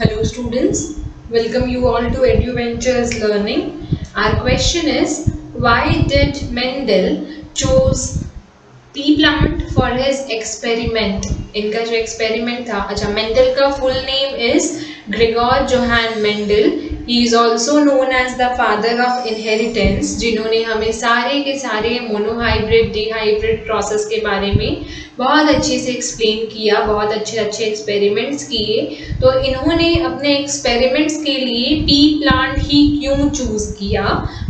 Hello students, welcome you all to EduVentures Learning. Our question is, why did Mendel choose pea plant for his experiment? इनका जो experiment था, अच्छा Mendel का full name is Gregor Johann Mendel. He is also known as the father of inheritance, जिन्होंने हमें सारे के सारे मोनोहाइब्रिड डिहाइब्रिड प्रोसेस के बारे में बहुत अच्छे से एक्सप्लेन किया, बहुत अच्छे अच्छे एक्सपेरिमेंट्स किए। तो इन्होंने अपने एक्सपेरिमेंट्स के लिए पी प्लांट ही क्यों चूज किया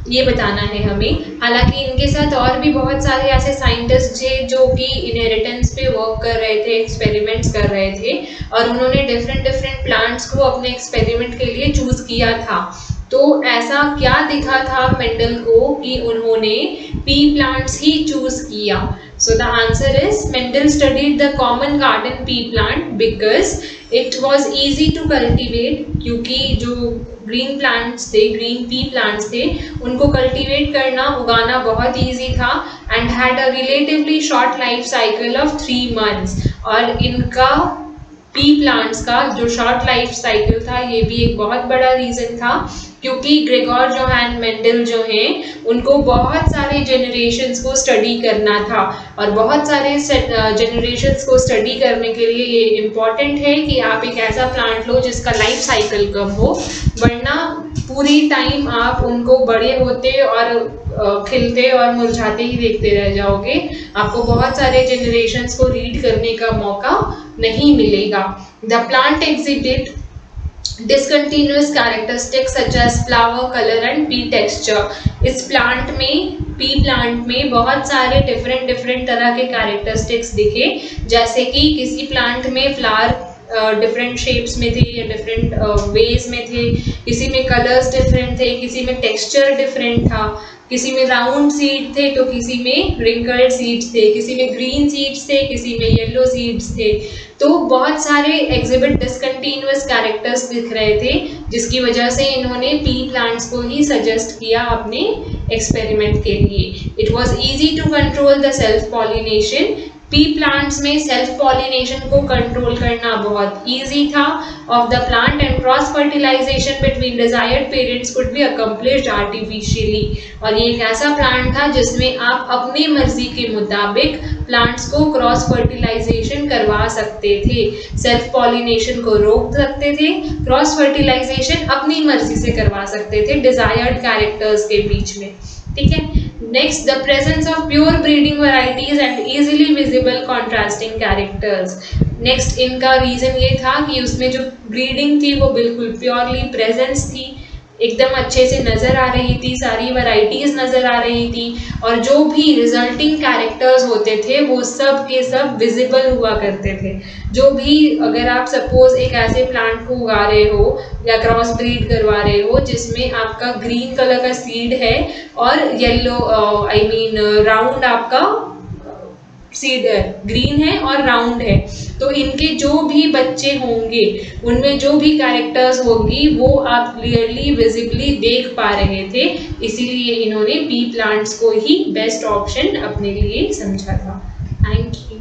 ये बताना है हमें। हालांकि इनके साथ और भी बहुत सारे ऐसे साइंटिस्ट थे जो कि इनहेरिटेंस पे वर्क कर रहे थे, एक्सपेरिमेंट्स कर रहे थे और उन्होंने डिफरेंट डिफरेंट प्लांट्स को अपने एक्सपेरिमेंट के लिए चूज किया था। तो ऐसा क्या दिखा था मेंडल को कि उन्होंने पी प्लांट्स ही चूज किया? So the answer is Mendel studied the common garden pea plant because it was easy to cultivate, क्योंकि जो ग्रीन प्लांट्स थे, ग्रीन पी प्लांट्स थे, उनको कल्टीवेट करना, उगाना बहुत इजी था and had a relatively short life cycle of 3 months। और इनका पी प्लांट्स का जो शॉर्ट लाइफ साइकिल था ये भी एक बहुत बड़ा रीजन था, क्योंकि ग्रेगोर जोहान मेंडल जो हैं उनको बहुत सारे जनरेशन्स को स्टडी करना था और बहुत सारे जनरेशन्स को स्टडी करने के लिए ये इम्पॉर्टेंट है कि आप एक ऐसा प्लांट लो जिसका लाइफ साइकिल कम हो, वरना पूरी टाइम आप उनको बड़े होते और खिलते और मुरझाते ही देखते रह जाओगे। आपको बहुत सारे जनरेशन्स को रीड करने का मौका नहीं मिलेगा। The plant exhibit discontinuous characteristics such as flower color and pea texture। इस प्लांट में, पी प्लांट में बहुत सारे डिफरेंट तरह के कैरेक्टरिस्टिक्स दिखे, जैसे कि किसी प्लांट में फ्लावर डिफरेंट शेप्स में थे या डिफरेंट वेज में थे, किसी में कलर्स डिफरेंट थे, किसी में टेक्सचर डिफरेंट था, किसी में राउंड सीड थे तो किसी में रिंकल्ड सीड्स थे, किसी में ग्रीन सीड्स थे, किसी में येलो सीड्स थे। तो बहुत सारे एग्जिबिट डिसकंटिन्यूअस कैरेक्टर्स दिख रहे थे, जिसकी वजह से इन्होंने पी प्लांट्स को ही सजेस्ट किया अपने एक्सपेरिमेंट के लिए। It was easy to control the self pollination. Pea plants में सेल्फ पॉलिनेशन को कंट्रोल करना बहुत इजी था of the plant and cross fertilization between desired parents could be accomplished artificially. और ये एक ऐसा प्लांट था जिसमें आप अपनी मर्जी के मुताबिक प्लांट्स को क्रॉस फर्टिलाइजेशन करवा सकते थे, सेल्फ पॉलिनेशन को रोक सकते थे, क्रॉस फर्टिलाइजेशन अपनी मर्जी से करवा सकते थे डिजायर्ड कैरेक्टर्स के बीच में। ठीक है। Next, the presence of pure breeding varieties and easily visible contrasting characters. Next, इनका रीजन ये था कि उसमें जो ब्रीडिंग थी वो बिल्कुल प्योरली प्रेजेंस थी, एकदम अच्छे से नजर आ रही थी, सारी वैरायटीज नजर आ रही थी और जो भी रिजल्टिंग कैरेक्टर्स होते थे वो सब के सब विजिबल हुआ करते थे। जो भी, अगर आप सपोज एक ऐसे प्लांट को उगा रहे हो या क्रॉस ब्रीड करवा रहे हो जिसमें आपका ग्रीन कलर का सीड है और येलो राउंड आपका सीड है, ग्रीन है और राउंड है, तो इनके जो भी बच्चे होंगे उनमें जो भी कैरेक्टर्स होंगी वो आप क्लियरली विजिबली देख पा रहे थे। इसीलिए इन्होंने पी प्लांट्स को ही बेस्ट ऑप्शन अपने लिए समझा था। Thank you.